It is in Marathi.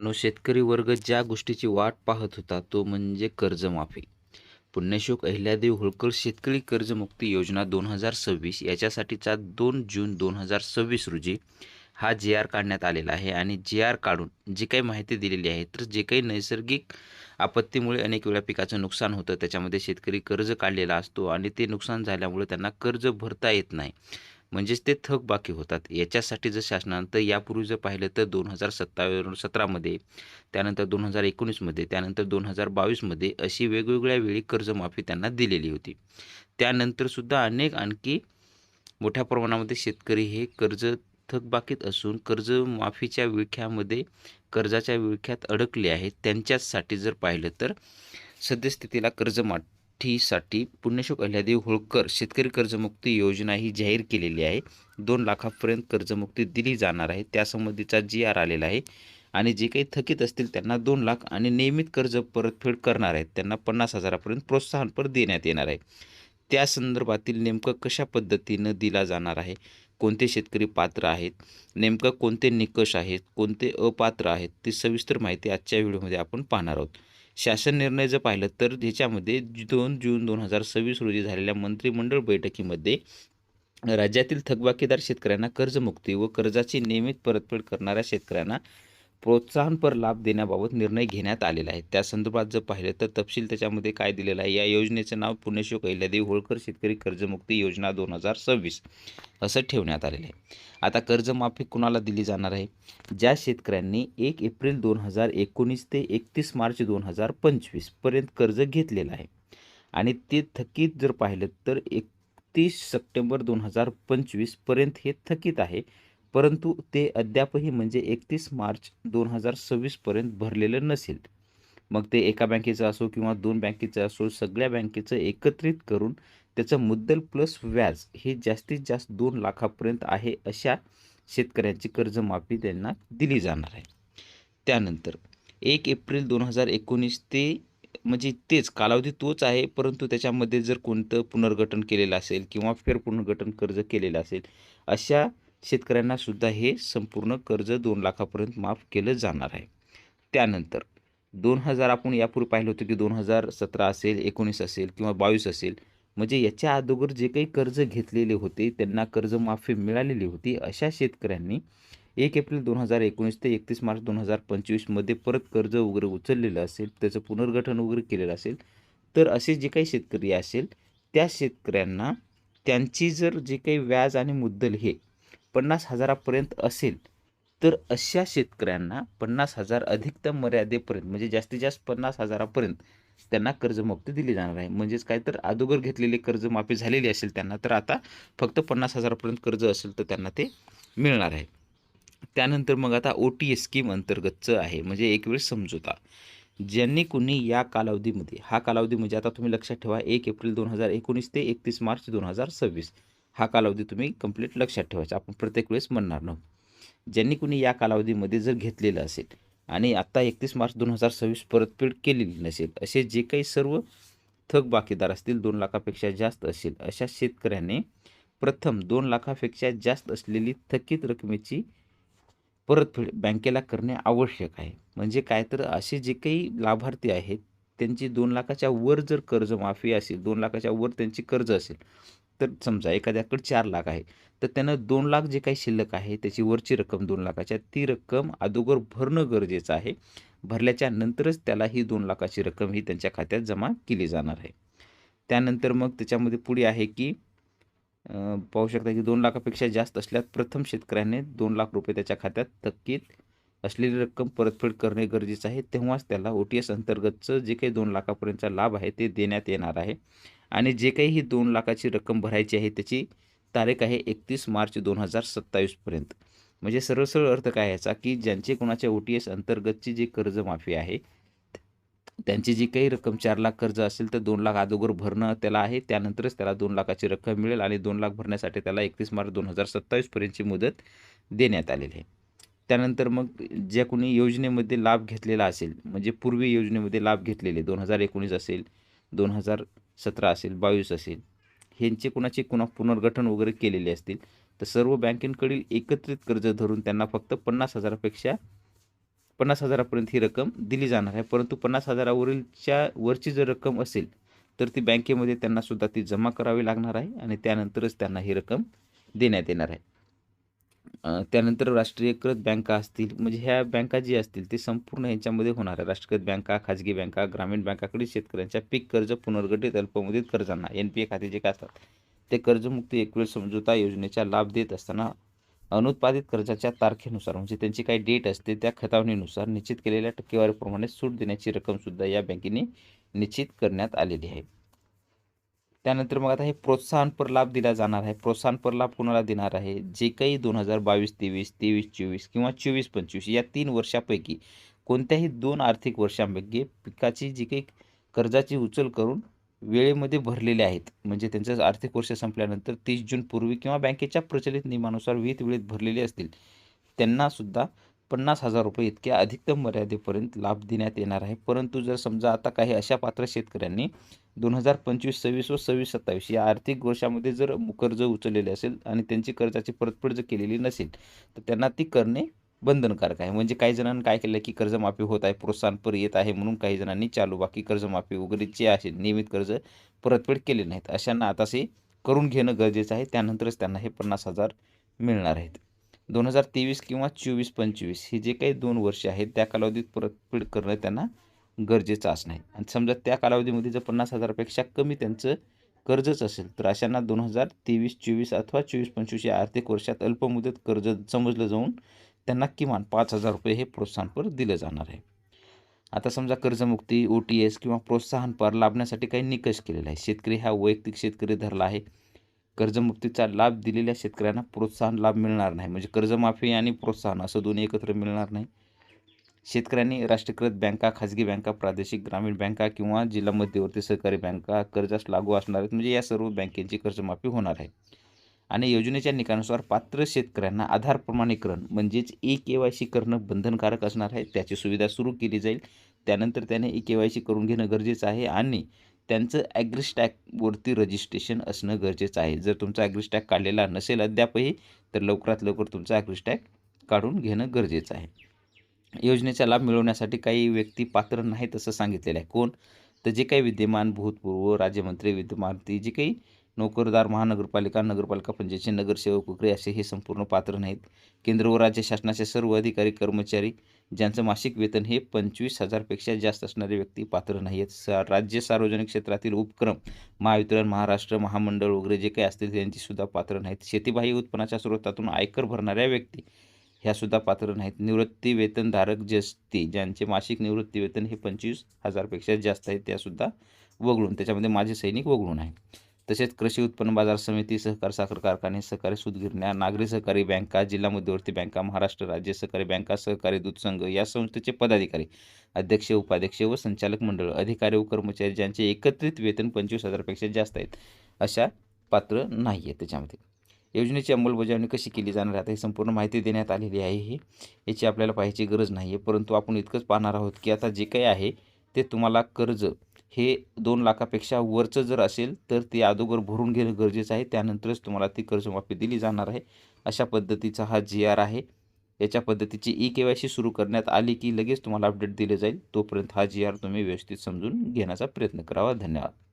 शेतकरी वर्ग ज्या गोष्टीची वाट पाहत होता तो म्हणजे कर्जमाफी. पुण्यश्लोक अहिल्यादेवी होळकर शेतकरी कर्जमुक्ती योजना 2026 याच्यासाठीचा 2 जून 2026 रोजी हा जी-आर काढण्यात आलेला आहे आणि जी-आर काढून जी काही माहिती दिलेली आहे, तर जे काही नैसर्गिक आपत्तीमुळे अनेक वेळा पिकाचं नुकसान होतं, त्याच्यामध्ये शेतकरी कर्ज काढलेला असतो आणि ते नुकसान झाल्यामुळे त्यांना कर्ज भरता येत नाही. म्हणजेच ते थकबाकी होतात. याच्यासाठी जर शासनानं तर यापूर्वी जर पाहिलं तर 2017 मध्ये, त्यानंतर 2019 मध्ये, त्यानंतर 2022 मध्ये अशी वेगवेगळ्या वेळी कर्जमाफी त्यांना दिलेली होती. त्यानंतर सुद्धा अनेक आणखी मोठ्या प्रमाणामध्ये शेतकरी हे कर्ज थकबाकीत असून कर्जमाफीच्या विळख्यामध्ये कर्जाच्या विळख्यात अडकले आहेत. त्यांच्याचसाठी जर पाहिलं तर सद्यस्थितीला कर्जमाफीसाठी पुण्यश्लोक अहिल्यादेवी होळकर शेतकरी कर्जमुक्ती योजना ही जाहीर केलेली आहे. 2 लाखापर्यंत कर्जमुक्ती दिली जाणार आहे. त्यासंबंधीचा जी-आर आलेला आहे आणि जे काही थकीत असतील त्यांना 2 लाख आणि नियमित कर्ज परतफेड करणार आहेत त्यांना 50,000 पर्यंत प्रोत्साहनपर देण्यात येणार आहे. त्या संदर्भातील नेमकं कशा पद्धतीनं दिला जाणार आहे, कोणते शेतकरी पात्र आहेत, नेमकं कोणते निकष आहेत, कोणते अपात्र आहेत, ती सविस्तर माहिती आजच्या व्हिडिओमध्ये आपण पाहणार आहोत. शासन निर्णय जर पाहिलं तर ह्याच्यामध्ये 2 जून 2026 रोजी झालेल्या मंत्रिमंडळ बैठकीमध्ये राज्यातील थकबाकीदार शेतकऱ्यांना कर्जमुक्ती व कर्जाची नियमित परतफेड करणाऱ्या शेतकऱ्यांना प्रोत्साहनपर लाभ देण्याबाबत निर्णय घेण्यात आलेला आहे. त्या संदर्भात जर पाहिलं तर तपशील त्याच्यामध्ये काय दिलेलं आहे, या योजनेचं नाव पुण्यश्लोक अहिल्यादेवी होळकर शेतकरी कर्जमुक्ती योजना 2026 असं ठेवण्यात आलेलं आहे. आता कर्जमाफी कुणाला दिली जाणार आहे? ज्या शेतकऱ्यांनी 1 एप्रिल 2019 ते 31 मार्च 2025 पर्यंत कर्ज घेतलेलं आहे आणि ते थकीत जर पाहिलं तर 31 सप्टेंबर 2025 पर्यंत हे थकीत आहे. परंतु ते अद्यापही म्हणजे 31 मार्च 2026 पर्यंत भरलेलं नसेल. मग ते एका बँकेचं असो किंवा 2 बँकेचं असो, सगळ्या बँकेचं एकत्रित करून त्याचं मुद्दल प्लस व्याज हे जास्तीत जास्त 2 लाखापर्यंत आहे, अशा शेतकऱ्यांची कर्जमाफी त्यांना दिली जाणार आहे. त्यानंतर 1 एप्रिल 2019 ते म्हणजे तेच कालावधी तोच आहे, परंतु त्याच्यामध्ये जर कोणतं पुनर्गठन केलेलं असेल किंवा फेरपुनर्गठन कर्ज केलेलं असेल, अशा शेतकऱ्यांना सुद्धा हे संपूर्ण कर्ज 2 लाखापर्यंत माफ केलं जाणार आहे. त्यानंतर 2000 आपण यापूर्वी पाहिलं होतं की 2017 असेल, 19 असेल किंवा 22 असेल, म्हणजे याच्या अगोदर जे काही कर्ज घेतलेले होते त्यांना कर्जमाफी मिळालेली होती. अशा शेतकऱ्यांनी 1 एप्रिल 2019 ते 31 मार्च 2025 मध्ये परत कर्ज वगैरे उचललेलं असेल, त्याचं पुनर्गठन वगैरे केलेलं असेल, तर असे जे काही शेतकरी असेल, त्या शेतकऱ्यांना त्यांची जर जे काही व्याज आणि मुद्दल हे 50,000 पर्यंत असेल, तर अशा शेतकऱ्यांना 50,000 अधिकतम मर्यादेपर्यंत म्हणजे जास्तीत जास्त 50,000 पर्यंत त्यांना कर्जमुक्ती दिली जाणार आहे. म्हणजेच काय, तर अगोदर घेतलेली कर्जमाफी झालेली असेल त्यांना, तर आता फक्त 50,000 पर्यंत कर्ज असेल तर त्यांना ते मिळणार आहे. त्यानंतर मग आता ओ-टी-एस स्कीम अंतर्गतचं आहे, म्हणजे एक वेळ समझोता. ज्यांनी कुणी या कालावधीमध्ये, हा कालावधी म्हणजे आता तुम्ही लक्षात ठेवा, 1 एप्रिल 2019 ते 31 मार्च 2026 हा कालावधी तुम्ही कंप्लीट लक्षात ठेवायचा. आपण प्रत्येक वेळेस म्हणणार नव्हतो. ज्यांनी कुणी या कालावधीमध्ये जर घेतलेलं असेल आणि आत्ता 31 मार्च 2026 परतफेड केलेली नसेल, असे जे काही सर्व थकबाकीदार असतील, 2 लाखापेक्षा जास्त असेल, अशा शेतकऱ्याने प्रथम 2 लाखापेक्षा जास्त असलेली थकीत रकमेची परतफेड बँकेला करणे आवश्यक आहे. म्हणजे काय, तर असे जे काही लाभार्थी आहेत, त्यांची 2 लाखाच्या वर जर कर्जमाफी असेल, 2 लाखाच्या वर त्यांची कर्ज असेल, तर समजा एखाद्याकडे 4 लाख आहे, तर त्यानं 2 लाख जे काही शिल्लक आहे, त्याची वरची रक्कम 2 लाखाच्या, ती रक्कम अगोदर भरणं गरजेचं आहे. भरल्याच्या नंतरच त्याला ही 2 लाखाची रक्कम ही त्यांच्या खात्यात जमा केली जाणार आहे. त्यानंतर मग त्याच्यामध्ये पुढे आहे की पाहू शकता की 2 लाखापेक्षा जास्त असल्यास प्रथम शेतकऱ्याने 2 लाख रुपये त्याच्या खात्यात थकीत असलेली रक्कम परतफेड करणे गरजेचं आहे. तेव्हाच त्याला ओ-टी-एस अंतर्गतचं जे काही 2 लाखापर्यंतचा लाभ आहे ते देण्यात येणार आहे. आणि जे काही ही 2 लाखाची रक्कम भरायची आहे त्याची तारीख आहे 31 मार्च 2027 पर्यंत. म्हणजे सरळ सरळ अर्थ काय याचा, की ज्यांचे कोणाच्या ओ-टी-एस अंतर्गतची जी कर्जमाफी आहे, त्यांची जी काही रक्कम 4 लाख कर्ज असेल, तर 2 लाख अगोदर भरणं त्याला आहे. त्यानंतरच त्याला 2 लाखाची रक्कम मिळेल आणि 2 लाख भरण्यासाठी त्याला 31 मार्च 2027 पर्यंतची मुदत देण्यात आलेली आहे. त्यानंतर मग ज्या कोणी योजनेमध्ये लाभ घेतलेला असेल, म्हणजे पूर्वी योजनेमध्ये लाभ घेतलेले 2019 असेल, 2017 असेल, 22 असेल, ह्यांचे कोणाचे पुनर्गठन वगैरे केलेले असतील, तर सर्व बँकेकडील एकत्रित कर्ज धरून त्यांना फक्त 50,000 पेक्षा 50,000पर्यंत ही रक्कम दिली जाणार आहे. परंतु 50,000वरीलच्या वरची जर रक्कम असेल, तर ती बँकेमध्ये त्यांनासुद्धा ती जमा करावी लागणार आहे आणि त्यानंतरच त्यांना ही रक्कम देण्यात येणार आहे. त्यानंतर राष्ट्रीयकृत बँका असतील, म्हणजे ह्या बँका जी असतील ते संपूर्ण ह्याच्यामध्ये होणार आहे. राष्ट्रीयकृत बँका, खाजगी बँका, ग्रामीण बँकाकडील शेतकऱ्यांच्या पीक कर्ज, पुनर्गठित अल्पमुदत कर्जांना NPA खाते जे काय असतात, ते कर्जमुक्ती एकवेळ समझोता योजनेचा लाभ देत असताना अनुत्पादित कर्जाच्या तारखेनुसार, म्हणजे त्यांची काही डेट असते त्या खतावणीनुसार निश्चित केलेल्या टक्केवारीप्रमाणे सूट देण्याची रक्कमसुद्धा या बँकेने निश्चित करण्यात आलेली आहे. त्यानंतर मग आता हे प्रोत्साहनपर लाभ दिला जाणार आहे. प्रोत्साहनपर लाभ कोणाला देणार आहे? जे काही 2022-23, 23-24 किंवा 24-25 या 3 वर्षापैकी कोणत्याही 2 आर्थिक वर्षांपैकी पिकाची जी काही कर्जाची उचल करून वेळेमध्ये भरलेले आहेत, म्हणजे त्यांचं आर्थिक वर्ष संपल्यानंतर 30 जून पूर्वी किंवा बँकेच्या प्रचलित नियमानुसार विहित वेळेत भरलेले असतील, त्यांनासुद्धा ₹50,000 इतक्या अधिकतम मर्यादेपर्यंत लाभ देण्यात येणार आहे. परंतु जर समजा आता काही अशा पात्र शेतकऱ्यांनी 2025-26 व 26-27 या आर्थिक वर्षामध्ये जर कर्ज उचललेले असेल आणि त्यांची कर्जाची परतफेड जर केलेली नसेल, तर त्यांना ती करणे बंधनकारक आहे. म्हणजे काही जणांनी काय केलं की कर्जमाफी होत आहे, प्रोत्साहनपर येत आहे म्हणून काही जणांनी चालू बाकी कर्जमाफी वगैरे जे आहे नियमित कर्ज परतफेड केले नाहीत, अशांना आता ते करून घेणं गरजेचं आहे. त्यानंतरच त्यांना हे 50,000 मिळणार आहेत. 2023 किंवा 24-25 हे जे काही 2 वर्ष आहेत त्या कालावधीत परतफेड करणं त्यांना गरजेचं असणं आहे. आणि समजा त्या कालावधीमध्ये जर 50,000पेक्षा कमी त्यांचं कर्जच असेल, तर अशांना 2023-24 अथवा 24-25 या आर्थिक वर्षात अल्पमुदत कर्ज समजलं जाऊन त्यांना किमान ₹5,000 हे प्रोत्साहनपर दिलं जाणार आहे. आता समजा कर्जमुक्ती, OTS किंवा प्रोत्साहनपर लाभण्यासाठी काही निकष केलेला आहे. शेतकरी हा वैयक्तिक शेतकरी धरला आहे. कर्जमुक्तीचा लाभ दिलेल्या शेतकऱ्यांना प्रोत्साहन लाभ मिळणार नाही. म्हणजे कर्जमाफी आणि प्रोत्साहन असं दोन्ही एकत्र मिळणार नाही. शेतकऱ्यांनी राष्ट्रीयकृत बँका, खाजगी बँका, प्रादेशिक ग्रामीण बँका किंवा जिल्हा मध्यवर्ती सहकारी बँका कर्जास लागू असणार आहेत. म्हणजे या सर्व बँकेची कर्जमाफी होणार आहे. आणि योजनेच्या निकषानुसार पात्र शेतकऱ्यांना आधार प्रमाणीकरण म्हणजेच eKYC करणं बंधनकारक असणार आहे. त्याची सुविधा सुरू केली जाईल. त्यानंतर त्याने eKYC करून घेणं गरजेचं आहे आणि त्यांचं ॲग्रीस्टॅगवरती रजिस्ट्रेशन असणं गरजेचं आहे. जर तुमचा ॲग्रीस्टॅग काढलेला नसेल अद्यापही, तर लवकरात लवकर तुमचा ॲग्रीस्टॅग काढून घेणं गरजेचं आहे. योजनेचा लाभ मिळवण्यासाठी काही व्यक्ती पात्र नाहीत असं सांगितलेलं आहे. कोण? तर जे काही विद्यमान, भूतपूर्व राज्यमंत्री, विद्यमान जे काही नोकरदार, महानगरपालिका, नगरपालिका पंचायतचे नगरसेवक वगैरे असे हे संपूर्ण पात्र नाहीत. केंद्र व राज्य शासनाचे सर्व अधिकारी, कर्मचारी ज्यांचं मासिक वेतन हे 25,000पेक्षा जास्त असणारे व्यक्ती पात्र नाही आहेत. राज्य सार्वजनिक क्षेत्रातील उपक्रम, महावितरण, महाराष्ट्र महामंडळ वगैरे जे काही असतील त्यांचीसुद्धा पात्र नाहीत. शेतीबाह्य उत्पन्नाच्या स्रोतातून आयकर भरणाऱ्या व्यक्ती ह्यासुद्धा पात्र नाहीत. निवृत्ती वेतनधारक जे असतील, ज्यांचे मासिक निवृत्ती वेतन हे 25,000पेक्षा जास्त आहे, त्यासुद्धा वगळून, त्याच्यामध्ये माझे सैनिक वगळून आहे. तसेच कृषी उत्पन्न बाजार समिती, सहकार साखर कारखाने, सहकारी सूतगिरण्या, नागरी सहकारी बँका, जिल्हा मध्यवर्ती बँका, महाराष्ट्र राज्य सहकारी बँका, सहकारी दूध संघ या संस्थेचे पदाधिकारी, अध्यक्ष, उपाध्यक्ष व संचालक मंडळ, अधिकारी व कर्मचारी ज्यांचे एकत्रित वेतन 25,000पेक्षा जास्त आहेत, अशा पात्र नाही आहेत त्याच्यामध्ये. योजनेची अंमलबजावणी कशी केली जाणार आहे, आता ही संपूर्ण माहिती देण्यात आलेली आहे. याची आपल्याला पाहायची गरज नाही आहे. परंतु आपण इतकंच पाहणार आहोत की आता जे काही आहे ते तुम्हाला कर्ज हे 2 लाखापेक्षा वरचं जर असेल, तर ते अगोदर भरून घेणं गरजेचं आहे. त्यानंतरच तुम्हाला ती कर्जमाफी दिली जाणार आहे. अशा पद्धतीचा हा GR आहे. याच्या पद्धतीची eKYC सुरू करण्यात आली की लगेच तुम्हाला अपडेट दिले जाईल. तोपर्यंत हा GR तुम्ही व्यवस्थित समजून घेण्याचा प्रयत्न करावा. धन्यवाद.